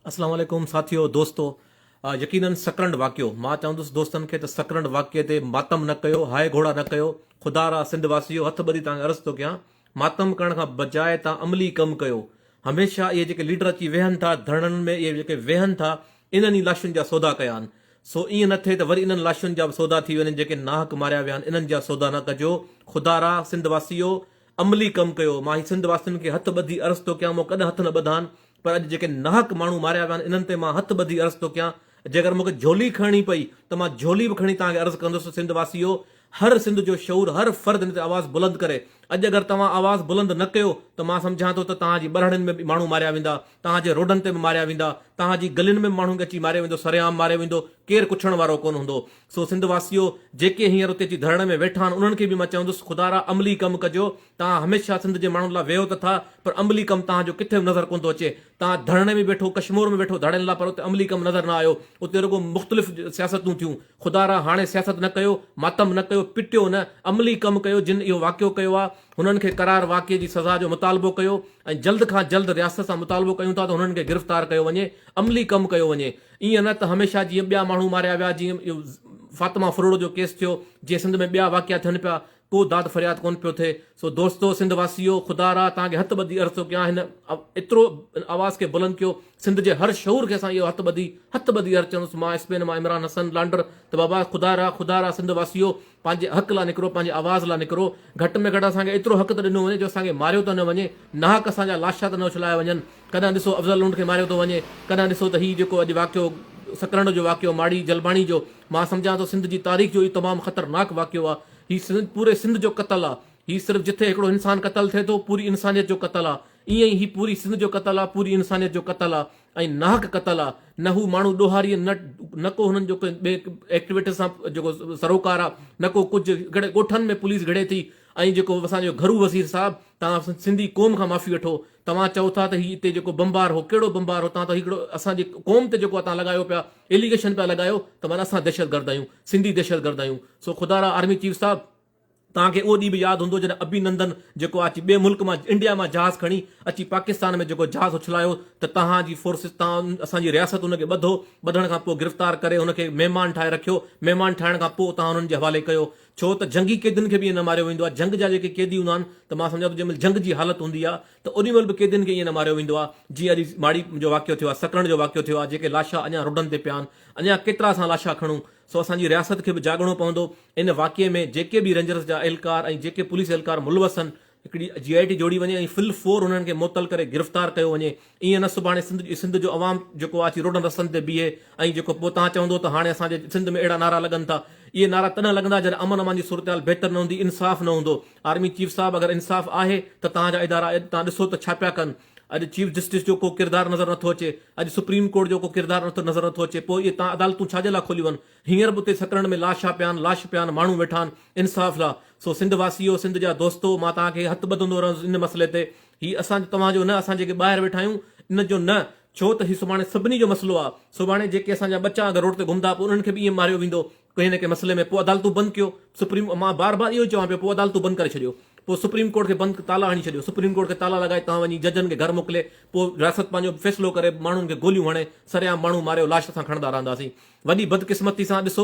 अस्सलाम वालेकुम साथियों दोस्तों। यकीनन सकरंड वाक़ियो मां चवंदुसि दोस्तनि खे त सकरंड वाक़िए ते मातम न कयो, हाय घोड़ा न कयो। ख़ुदा रा सिंध वासियो हथ ॿधी तव्हांखे अर्ज़ु थो कयां, मातम करण खां बजाए तव्हां अमली कमु कयो। हमेशह इहे जेके लीडर अची वेहनि था धरणनि में, इहे जेके वेहनि था इन्हनि ई लाशुनि जा सौदा कया आहिनि। सो ईअं न थिए त वरी इन्हनि लाशुनि जा बि सौदा थी वञनि जेके नाहक मारिया विया आहिनि। इन्हनि जा सौदा न कजो। ख़ुदा रा सिंध वासियो अमली कमु कयो। मां ही सिंध वासियुनि खे हथ ॿधी अर्ज़ु थो कयां, मूं कॾहिं हथ न ॿधानि, पर अॼु जेके नाहक माण्हू मारिया विया आहिनि इन्हनि ते मां हथ ॿधी अर्ज़ु थो कयां। जेकर मूंखे झोली खणणी पई त मां झोली बि खणी तव्हांखे अर्ज़ु कंदुसि। सिंध वासियो, हर सिंध जो शऊर, हर फ़र्द हिन ते आवाज़ बुलंद करे। अॼु अगरि तव्हां आवाज़ बुलंद न कयो त मां सम्झां थो त तव्हांजी ॿरहड़ियुनि में बि माण्हू मारिया वेंदा, तव्हांजे रोडनि ते बि मारिया वेंदा, तव्हांजी गलियुनि में माण्हू अची मारियो वेंदो, सरेआम मारियो वेंदो, केरु कुछण वारो कोन हूंदो। सो सिंध वासियो जेके हींअर उते अची धरण में वेठा आहिनि उन्हनि खे बि मां चवंदुसि ख़ुदा रा अमली कमु कजो। तव्हां हमेशह सिंध जे माण्हुनि लाइ वेहो त था, पर अमली कमु तव्हांजो किथे बि नज़र कोन थो अचे। तव्हां धरणे में वेठो, कश्मीर में वेठो धड़नि लाइ, पर उते अमली कमु नज़र न आयो। उते रुगो मुख़्तलिफ़ सियासतूं थियूं। ख़ुदा रा हाणे सियासत न कयो, मातम न कयो, पिटियो न, अमली कमु कयो। जिन इहो वाक़ियो कयो आहे हुननि खे करार वाक़िए जी सज़ा जो मुतालबो कयो ऐं जल्द खां जल्द रियासत सां मुतालबो कयूं था त हुननि खे गिरफ़्तार कयो वञे, अमली कमु कयो वञे। ईअं न त हमेशह जीअं ॿिया माण्हू मारिया विया, जीअं इहो फातिमा फुरोड़ जो केस थियो, जीअं सिंध में ॿिया वाक़िया थियनि पिया, को दाद फरियाद कोन पियो थिए। सो दोस्तो सिंध वासियो, ख़ुदा रा तव्हांखे हथ ॿधी अर्ज़ु थो कयां, हिन एतिरो आवाज़ खे बुलंद कयो। सिंध जे हर शऊर खे असां इहो हथ ॿधी अर्ज़ु चवंदुसि। मां स्पेन मां इमरान हसन लांडर त बाबा ख़ुदा रा सिंध वासियो, पंहिंजे हक़ लाइ निकिरो, पंहिंजे आवाज़ लाइ निकिरो। घटि में घटि असांखे एतिरो हक़ त ॾिनो वञे जो असांखे मारियो त न वञे, नाहक असांजा लाशा त न उछलाया वञनि। कॾहिं ॾिसो अफ़ज़ल उन खे मारियो थो वञे, कॾहिं ॾिसो त हीउ जेको अॼु वाक़ियो सकरंड जो वाक़ियो, माड़ी जलबाणी जो, मां सम्झां थो सिंध जी तारीख़ जो इहो तमामु ख़तरनाक वाक़ियो आहे। हीउ पूरे सिंध जो क़तल आहे। हीउ सिर्फ़ु जिथे हिकिड़ो इंसानु क़तल थिए थो, पूरी इंसानियत जो क़तल आहे। ईअं ई ही पूरी सिंध जो क़तल आहे, पूरी इंसानियत जो क़तल आहे ऐं नाहक क़तल आहे। न हू माण्हू ॾोहारी, न को हुननि जो ॿिए एक्टिविटी सां जेको सरोकार आहे, न को कुझु घणे ॻोठनि में पुलिस घिड़े थी। ऐं जेको असांजो घरू वज़ीर साहिबु, तव्हां सिंधी क़ौम खां माफ़ी वठो। तव्हां चओ था त हीउ हिते जेको बम्बार हो, कहिड़ो बम्बार हो? तव्हां त हिकिड़ो असांजी क़ौम ते जेको तव्हां लॻायो पिया, एलिगेशन पिया लॻायो त माना असां दहशतगर्द आहियूं, सिंधी दहशतगर्द आहियूं। सो ख़ुदा रा आर्मी चीफ साहिबु, तव्हांखे उहो ॾींहुं बि यादि हूंदो जॾहिं अभिनंदन जेको अची ॿिए मुल्क मां, इंडिया मां जहाज़ खणी अची पाकिस्तान में जेको जहाज़ उछलायो, त तव्हांजी फोर्सिस, तव्हां असांजी रियासत हुनखे ॿधण खां पोइ गिरफ़्तार करे हुनखे महिमान ठाहे रखियो। महिमान ठाहिण खां पोइ तव्हां हुननि जे हवाले कयो। छो त जंगी कैदियुनि खे बि ईअं न मारियो वेंदो आहे। जंग जा जेके कैदी हूंदा आहिनि त मां सम्झां थो जंहिंमहिल जंग जी हालत हूंदी आहे त ओॾी महिल बि कैदियुनि खे ईअं न मारियो वेंदो आहे। जीअं अॼु माड़ी जो वाक़ियो थियो आहे, सकरण जो वाक़ियो थियो आहे, जेके लाशा अञा रोडनि ते पिया आहिनि, अञा केतिरा असां लाशा खणूं। सो असांजी रियासत खे बि जाॻणो पवंदो। इन वाक़िए में जेके बि रेंजर्स जा एहलकार ऐं जेके पुलिस एहलकार मुलवस आहिनि, हिकिड़ी GIT जोड़ी वञे ऐं फुल फोर हुननि खे मुअतल करे गिरफ़्तार कयो वञे। ईअं न सुभाणे सिंध जो अवाम जेको आहे अची रोडनि रस्तनि ते बीहे ऐं जेको पोइ तव्हां चवंदो त हाणे असांजे सिंध में अहिड़ा नारा लॻनि था। इहे नारा तॾहिं लॻंदा जॾहिं अमन अमान जी सूरत हाल बहितर न हूंदी, इंसाफ़ न हूंदो। आर्मी चीफ साहिबु, अगरि इंसाफ़ आहे त तव्हांजा इदारा तव्हां ॾिसो त छा पिया कनि। अॼु चीफ जस्टिस जो को किरदारु नज़र नथो अचे, अॼु सुप्रीम कोर्ट जो को किरदारु नज़र नथो अचे। पोइ इहे तव्हां अदालतूं छाजे लाइ खोलियूं आहिनि? हींअर बि उते सकरण में लाश पिया आहिनि, माण्हू वेठा आहिनि इंसाफ़ लाइ। सो सिंध वासियो, सिंध जा दोस्तो, मां तव्हांखे हथु ॿधंदो रहंदुसि इन मसइले ते। हीउ तव्हांजो न, असां जेके ॿाहिरि वेठा आहियूं इन जो न। छो त हीउ सुभाणे सभिनी जो मसइलो आहे। सुभाणे जेके असांजा बच्चा अगरि रोड ते घुमंदा पोइ उन्हनि खे बि ईअं मारियो वेंदो कंहिं न कंहिं मसइले में। पोइ अदालतूं बंदि कयो। मां बार बार इहो चवां पियो, पोइ अदालतूं बंदि करे छॾियो। पोइ सुप्रीम कोर्ट खे बंदि ताला हणी छॾियो। सुप्रीम कोर्ट खे ताला लॻाए तव्हां वञी जजनि खे घर मोकिले, पोइ रियासत पंहिंजो फ़ैसिलो करे, माण्हुनि खे गोलियूं हणे, सरेआम माण्हू मारियो, लाश सां खणंदा रहंदासीं। वॾी बदकिस्मती सां ॾिसो,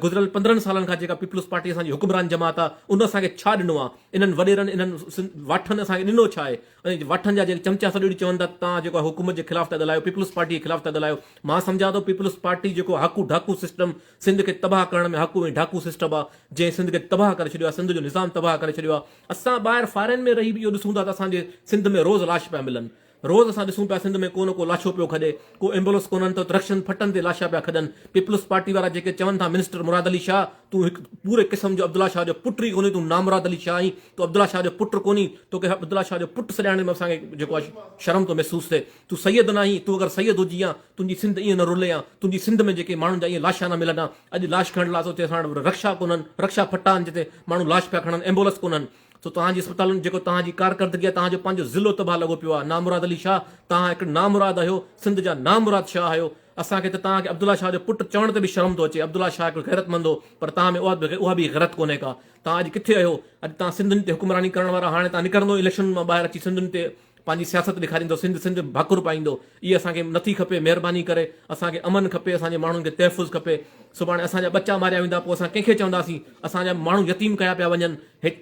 गुज़िरियल 15 सालनि खां जेका पीपल्स पार्टी असांजी हुकुमरान जमात आहे, उन असांखे छा ॾिनो आहे? इन्हनि वॾेरनि, इन्हनि वाठनि असांखे ॾिनो छा आहे? ऐं वाठनि जा जेके चमचा सॼो ॾींहुं चवनि था तव्हां जेको आहे हुकूमत जे ख़िलाफ़ था ॻाल्हायो, पीपल्स पार्टी जे ख़िलाफ़ था ॻाल्हायो। मां सम्झां थो पीपल्स पार्टी जेको हाकू ढाकू सिस्टम सिंध खे तबाह करण में हाकू ऐं ढाकू सिस्टम आहे, जंहिं सिंध खे तबाह करे छॾियो आहे, सिंध जो निज़ाम तबाह करे छॾियो आहे। असां ॿाहिरि फॉरेन में रही बि इहो ॾिसूं था त असांजे सिंध में रोज़ लाश पिया मिलनि। रोज़ असां ॾिसूं पिया सिंध में को न को लाशो पियो खॾे, को एम्बुलेंस कोन्हनि त रक्षन फटनि ते लाशा पिया खॾनि। पीपल्स पार्टी वारा जेके चवनि था मिनिस्टर मुराद अली शाह, तूं हिकु पूरे क़िस्म जो अब्दुल्ला शाह जो पुटु ई कोन्हे, तूं नामुराद अली शाह आहीं, तूं अब्दुल्ला शाह जो पुटु कोन्ही, तोखे अब्दुल्ला शाह जो पुटु सॾाइण में असांखे जेको आहे शर्म थो महसूसु थिए। तूं सैयद न आहीं। तूं अगरि सैयद हुजी आ, तुंहिंजी सिंध ईअं न रुले आ, तुंहिंजी सिंध में जेके माण्हुनि जा ईअं लाशा न मिलनि आ। अॼु लाश खणण लाइ उते असां वटि रक्षा कोन्हनि, रक्षा फटा आहिनि जिते माण्हू लाश पिया खणनि, एम्बुलेंस कोन्हनि। सो तव्हांजी अस्पतालुनि जेको तव्हांजी कारकर्दगी आहे, तव्हांजो पंहिंजो ज़िलो तबाह लॻो पियो आहे। नामुराद अली शाह, तव्हां हिकिड़ो नामुराद आहियो, सिंध जा नामुराद शाह आहियो। असांखे त तव्हांखे अब्दुल्ला शाह जो पुटु चवण ते बि शर्म थो अचे। अब्दुल्ला शाह हिकिड़ो गैरतमंद हो, पर तव्हां में उहा बि गैरत कोन्हे का। तव्हां अॼु किथे आहियो? अॼु तव्हां सिंधुनि ते हुकुमरानी करण वारा, हाणे तव्हां निकिरंदो इलेक्शन मां ॿाहिरि अची सिंधुनि ते पंहिंजी सियासत ॾेखारींदो, सिंध सिंध भाकुर पाईंदो। इहे असांखे नथी खपे। महिरबानी करे असांखे अमन खपे, असांजे माण्हुनि खे तहफ़ुज़ खपे। सुभाणे असांजा बच्चा मारिया वेंदा, पोइ असां कंहिंखे चवंदासीं? असांजा माण्हू यतीम कया पिया वञनि,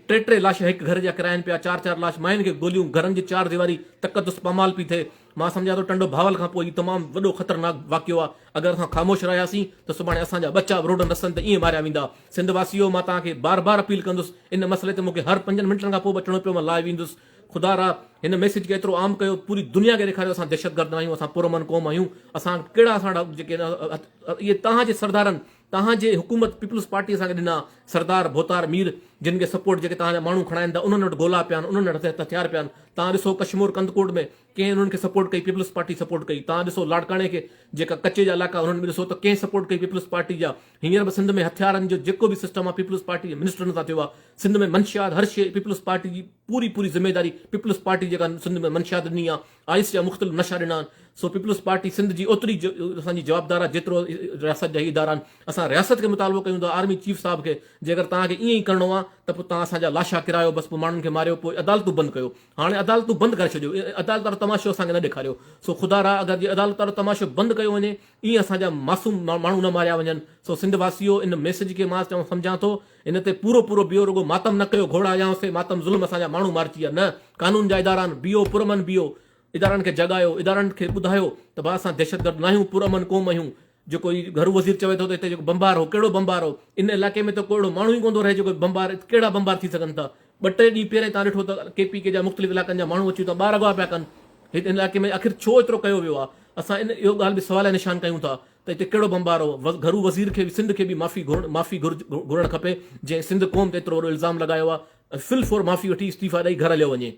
टे लाश हिकु घर जा किराइनि पिया, 4 लाश मायुनि खे गोलियूं, घरनि जी 4 दीवारी तकदुस पमाल पई थिए। मां सम्झां थो टंडो भावल खां पोइ तमामु वॾो ख़तरनाक वाक़ियो आहे। अगरि असां ख़ामोश रहियासीं त सुभाणे असांजा बच्चा रोड रस्तनि ते ईअं मारिया वेंदा। सिंध वासियो, मां तव्हांखे बार बार अपील कंदुसि, इन मसइले ते मूंखे हर 5 मिंटनि खां पोइ अचणो पियो, मां लाइव ईंदुसि। ख़ुदा रा हिन मैसेज खे एतिरो आम कयो, पूरी दुनिया खे ॾेखारियो असां दहशतगर्द न आहियूं, असां पुरअमन क़ौम आहियूं। असां कहिड़ा असां जेके इहे तव्हांजे सरदारनि, तव्हांजे हुकूमत पीपल्स पार्टी असांखे ॾिना, सरदार भोतार मीर, जिन खे सपोर्ट जेके तव्हांजा माण्हू खणाइनि था, उन्हनि वटि गोला पिया आहिनि, उन्हनि वटि हथियार पिया आहिनि। तव्हां ॾिसो कश्मीर कंदकोट में कंहिं उन्हनि खे सपोर्ट कई, पीपल्स पार्टी सपोर्ट कई। तव्हां ॾिसो लाड़काणे खे, जेका कचे जा इलाइक़ा, उन्हनि बि ॾिसो त कंहिं सपोर्ट कई, पीपल्स पार्टी जा। हींअर बि सिंध में हथियारनि जो जेको बि सिस्टम आहे, पीपल्स पार्टी मिनिस्टरनि सां थियो आहे। सिंध में मंशियात हर शइ पीपल्स पार्टी जी, पूरी ज़िम्मेदारी पीपल्स पार्टी जेका सिंध में मंशियात ॾिनी आहे, आइस जा मुख़्तलिफ़ नशा ॾिना आहिनि। सो पीपल्स पार्टी सिंध जी ओतिरी असांजी जवाबदार आहे जेतिरो रियासत जा इदारा आहिनि। असां रियासत खे मुतालबो कयूं था, आर्मी चीफ साहब खे, जे अगरि तव्हांखे ईअं ई करिणो आहे त पोइ तव्हां असांजा लाशा किरायो, बसि पोइ माण्हुनि खे मारियो, पोइ अदालतूं बंदि कयो। हाणे अदालतूं बंदि करे छॾियो, अदालत वारो तमाशो असांखे न ॾेखारियो। सो ख़ुदा रा, अगरि जे अदालत वारो तमाशो बंदि कयो वञे, ईअं असांजा मासूम माण्हू न मारिया वञनि। सो सिंध वासियो, इन मैसेज खे मां सम्झां थो, इन ते पूरो बियो, रुगो मातम न कयो, घोड़ा हयांसीं, मातम ज़ुल्म, असांजा माण्हू मारिजी विया न। कानून जा इदारा आहिनि, बियो पुरअमन बियो, इदारनि खे जॻायो, इदारनि खे ॿुधायो त भाउ असां दहशतगर्द न आहियूं, पुरअमन क़ौम आहियूं। जेको घरू वज़ीर चवे थो त हिते जेको बम्बार हो, कहिड़ो बम्बार हो? इन इलाइक़े में त कोई माण्हू ई कोन थो रहे जेको बम्बार, कहिड़ा बम्बार थी सघनि था? 2-3 ॾींहं पहिरें तव्हां ॾिठो त KPK जा मुख़्तलिफ़ इलाइक़नि जा माण्हू अची था ॿार अगवा पिया कनि। हिते इलाइक़े में आख़िर छो एतिरो कयो वियो आहे? असां इहो ॻाल्हि बि सवाल निशान कयूं था त हिते कहिड़ो बम्बार हो? घरू वज़ीर खे बि, सिंध खे बि माफ़ी घुरणु खपे, जंहिं सिंध क़ौम ते एतिरो वॾो इल्ज़ाम लॻायो आहे। फिल फॉर माफ़ी वठी इस्तीफ़ा ॾेई घर हलियो वञे।